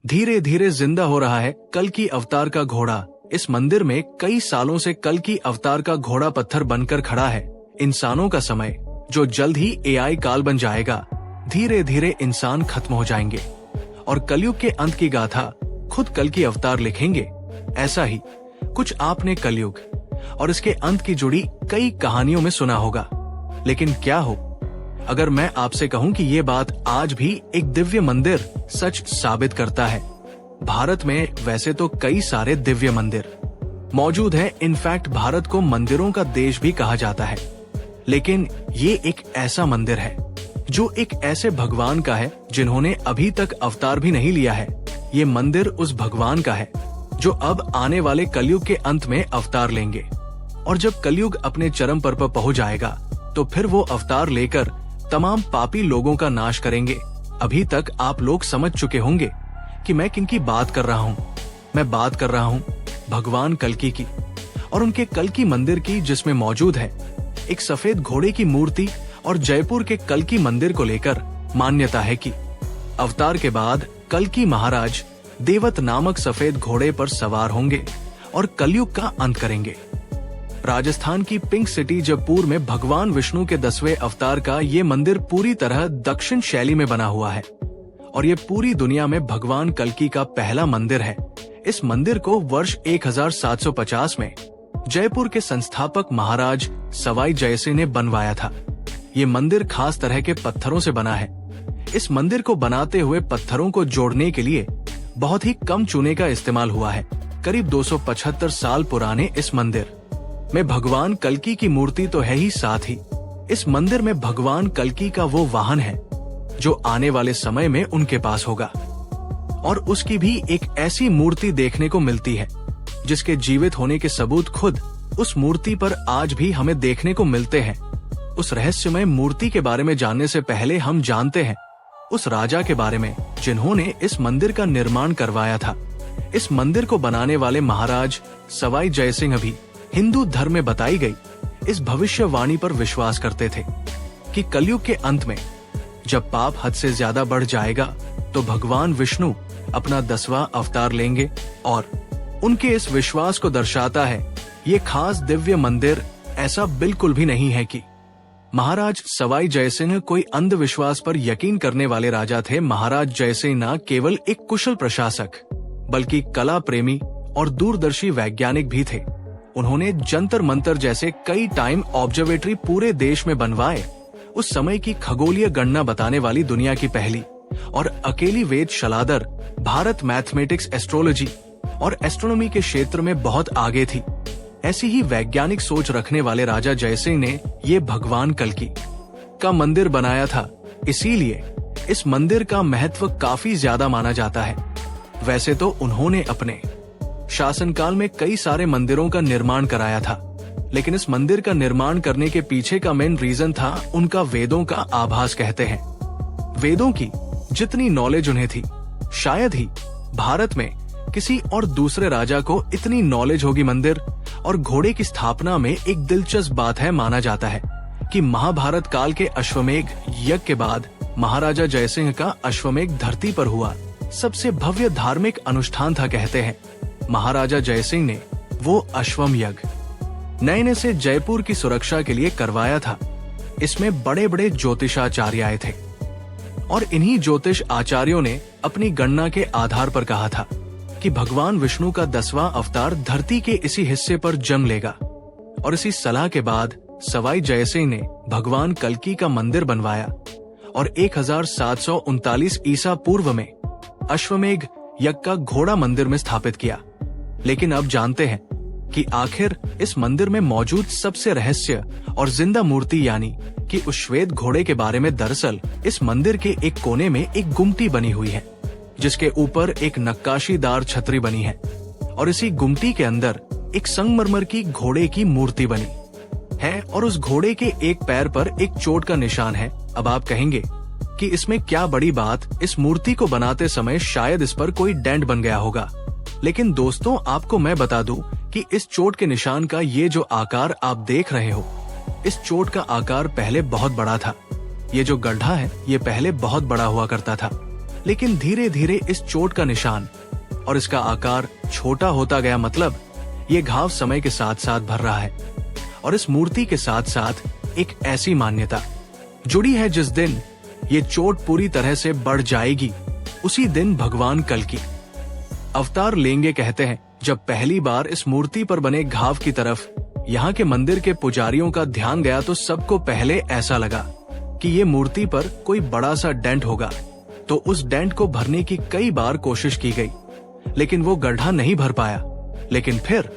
धीरे धीरे जिंदा हो रहा है कल्कि अवतार का घोड़ा। इस मंदिर में कई सालों से कल्कि अवतार का घोड़ा पत्थर बनकर खड़ा है। इंसानों का समय जो जल्द ही एआई काल बन जाएगा। धीरे धीरे इंसान खत्म हो जाएंगे और कलयुग के अंत की गाथा खुद कल्कि अवतार लिखेंगे। ऐसा ही कुछ आपने कलयुग और इसके अंत की जुड़ी कई कहानियों में सुना होगा। लेकिन क्या हो अगर मैं आपसे कहूं कि ये बात आज भी एक दिव्य मंदिर सच साबित करता है। भारत में वैसे तो कई सारे दिव्य मंदिर मौजूद हैं। इनफैक्ट भारत को मंदिरों का देश भी कहा जाता है। लेकिन ये एक ऐसा मंदिर है जो एक ऐसे भगवान का है जिन्होंने अभी तक अवतार भी नहीं लिया है। ये मंदिर उस भगवान का है जो अब आने वाले कलयुग के अंत में अवतार लेंगे। और जब कलयुग अपने चरम पर पहुंच जाएगा तो फिर वो अवतार लेकर तमाम पापी लोगों का नाश करेंगे। अभी तक आप लोग समझ चुके होंगे कि मैं किनकी बात कर रहा हूँ। मैं बात कर रहा हूँ भगवान कल्कि की और उनके कल्कि मंदिर की, जिसमें मौजूद है एक सफेद घोड़े की मूर्ति। और जयपुर के कल्कि मंदिर को लेकर मान्यता है कि अवतार के बाद कल्कि महाराज देवत नामक सफेद घोड़े पर सवार होंगे और कलयुग का अंत करेंगे। राजस्थान की पिंक सिटी जयपुर में भगवान विष्णु के 10वें अवतार का ये मंदिर पूरी तरह दक्षिण शैली में बना हुआ है और ये पूरी दुनिया में भगवान कल्कि का पहला मंदिर है। इस मंदिर को वर्ष 1750 में जयपुर के संस्थापक महाराज सवाई जयसिंह ने बनवाया था। ये मंदिर खास तरह के पत्थरों से बना है। इस मंदिर को बनाते हुए पत्थरों को जोड़ने के लिए बहुत ही कम चूने का इस्तेमाल हुआ है। करीब 275 साल पुराने इस मंदिर में भगवान कल्कि की मूर्ति तो है ही, साथ ही इस मंदिर में भगवान कल्कि का वो वाहन है जो आने वाले समय में उनके पास होगा। और उसकी भी एक ऐसी मूर्ति देखने को मिलती है जिसके जीवित होने के सबूत खुद उस मूर्ति पर आज भी हमें देखने को मिलते हैं। उस रहस्यमय मूर्ति के बारे में जानने से पहले हम जानते हैं उस राजा के बारे में जिन्होंने इस मंदिर का निर्माण करवाया था। इस मंदिर को बनाने वाले महाराज सवाई जयसिंह भी हिंदू धर्म में बताई गई इस भविष्यवाणी पर विश्वास करते थे कि कलयुग के अंत में जब पाप हद से ज्यादा बढ़ जाएगा तो भगवान विष्णु अपना 10वां अवतार लेंगे। और उनके इस विश्वास को दर्शाता है ये खास दिव्य मंदिर। ऐसा बिल्कुल भी नहीं है कि महाराज सवाई जयसिंह कोई अंधविश्वास पर यकीन करने वाले राजा थे। महाराज जयसिंह न केवल एक कुशल प्रशासक बल्कि कला प्रेमी और दूरदर्शी वैज्ञानिक भी थे। उन्होंने जंतर मंतर जैसे कई टाइम ऑब्जर्वेटरी पूरे देश में बनवाए। उस समय की खगोलीय गणना बताने वाली दुनिया की पहली और अकेली वेद शलादर भारत मैथमेटिक्स, एस्ट्रोलॉजी और एस्ट्रोनॉमी के क्षेत्र में बहुत आगे थी। ऐसी ही वैज्ञानिक सोच रखने वाले राजा जयसिंह ने ये भगवान कल्कि का मंदिर बनाया था। इसीलिए इस मंदिर का महत्व काफी ज्यादा माना जाता है। वैसे तो उन्होंने अपने शासनकाल में कई सारे मंदिरों का निर्माण कराया था, लेकिन इस मंदिर का निर्माण करने के पीछे का मेन रीजन था उनका वेदों का आभास। कहते हैं वेदों की जितनी नॉलेज उन्हें थी, शायद ही भारत में किसी और दूसरे राजा को इतनी नॉलेज होगी। मंदिर और घोड़े की स्थापना में एक दिलचस्प बात है, माना जाता है कि महाभारत काल के अश्वमेध यज्ञ के बाद महाराजा जयसिंह का अश्वमेध धरती पर हुआ सबसे भव्य धार्मिक अनुष्ठान था। कहते हैं महाराजा जयसिंह ने वो अश्वम यज्ञ नए से जयपुर की सुरक्षा के लिए करवाया था। इसमें बड़े बड़े ज्योतिषाचार्य आए थे और इन्हीं ज्योतिष आचार्यों ने अपनी गणना के आधार पर कहा था कि भगवान विष्णु का 10वां अवतार धरती के इसी हिस्से पर जन्म लेगा। और इसी सलाह के बाद सवाई जयसिंह ने भगवान कल्कि का मंदिर बनवाया और 1739 ईसा पूर्व में अश्वमेध यज्ञ का घोड़ा मंदिर में स्थापित किया। लेकिन अब जानते हैं कि आखिर इस मंदिर में मौजूद सबसे रहस्य और जिंदा मूर्ति यानी कि उस श्वेत घोड़े के बारे में। दरअसल इस मंदिर के एक कोने में एक गुम्मटी बनी हुई है जिसके ऊपर एक नक्काशीदार छतरी बनी है और इसी गुम्मटी के अंदर एक संगमरमर की घोड़े की मूर्ति बनी है और उस घोड़े के एक पैर पर एक चोट का निशान है। अब आप कहेंगे कि इसमें क्या बड़ी बात, इस मूर्ति को बनाते समय शायद इस पर कोई डेंट बन गया होगा। लेकिन दोस्तों आपको मैं बता दूं कि इस चोट के निशान का ये जो आकार आप देख रहे हो, इस चोट का आकार पहले बहुत बड़ा था। ये जो गड्ढा है ये पहले बहुत बड़ा हुआ करता था लेकिन धीरे धीरे इस चोट का निशान और इसका आकार छोटा होता गया। मतलब ये घाव समय के साथ साथ भर रहा है। और इस मूर्ति के साथ साथ एक ऐसी मान्यता जुड़ी है, जिस दिन ये चोट पूरी तरह से बढ़ जाएगी, उसी दिन भगवान कल्कि अवतार लेंगे। कहते हैं जब पहली बार इस मूर्ति पर बने घाव की तरफ यहाँ के मंदिर के पुजारियों का ध्यान गया तो सबको पहले ऐसा लगा कि ये मूर्ति पर कोई बड़ा सा डेंट होगा। तो उस डेंट को भरने की कई बार कोशिश की गई, लेकिन वो गड्ढा नहीं भर पाया। लेकिन फिर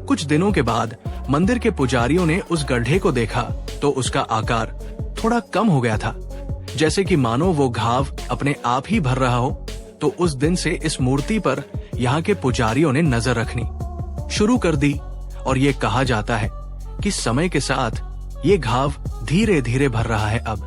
कुछ दिनों के बाद मंदिर के पुजारियों ने उस गड्ढे को देखा तो उसका आकार थोड़ा कम हो गया था, जैसे कि मानो वो घाव अपने आप ही भर रहा हो। तो उस दिन से इस मूर्ति पर यहाँ के पुजारियों ने नजर रखनी शुरू कर दी और ये कहा जाता है कि समय के साथ ये घाव धीरे धीरे भर रहा है। अब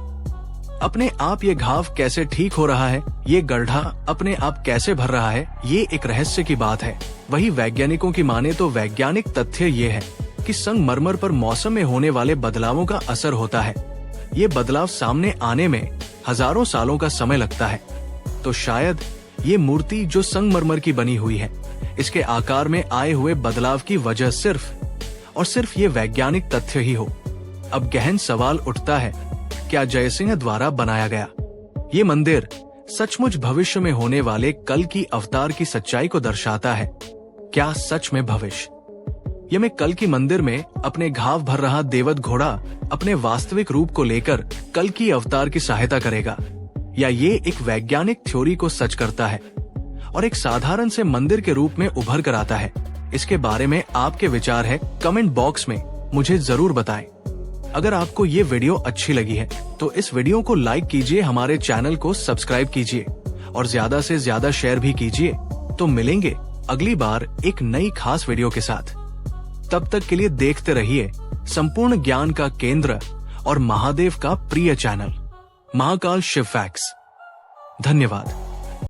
अपने आप ये घाव कैसे ठीक हो रहा है, ये गड्ढा अपने आप कैसे भर रहा है, ये एक रहस्य की बात है। वही वैज्ञानिकों की माने तो वैज्ञानिक तथ्य ये है कि संगमरमर पर मौसम में होने वाले बदलावों का असर होता है। ये बदलाव सामने आने में हजारों सालों का समय लगता है। तो शायद ये मूर्ति जो संगमरमर की बनी हुई है, इसके आकार में आए हुए बदलाव की वजह सिर्फ और सिर्फ ये वैज्ञानिक तथ्य ही हो। अब गहन सवाल उठता है, क्या जयसिंह द्वारा बनाया गया ये मंदिर सचमुच भविष्य में होने वाले कल्कि अवतार की सच्चाई को दर्शाता है? क्या सच में भविष्य ये में कल्कि मंदिर में अपने घाव भर रहा देवत घोड़ा अपने वास्तविक रूप को लेकर कल्कि अवतार की सहायता करेगा, या ये एक वैज्ञानिक थ्योरी को सच करता है और एक साधारण से मंदिर के रूप में उभर कर आता है? इसके बारे में आपके विचार है कमेंट बॉक्स में मुझे जरूर बताएं। अगर आपको ये वीडियो अच्छी लगी है तो इस वीडियो को लाइक कीजिए, हमारे चैनल को सब्सक्राइब कीजिए और ज्यादा से ज्यादा शेयर भी कीजिए। तो मिलेंगे अगली बार एक नई खास वीडियो के साथ। तब तक के लिए देखते रहिए संपूर्ण ज्ञान का केंद्र और महादेव का प्रिय चैनल महाकाल शिव फैक्ट्स। धन्यवाद।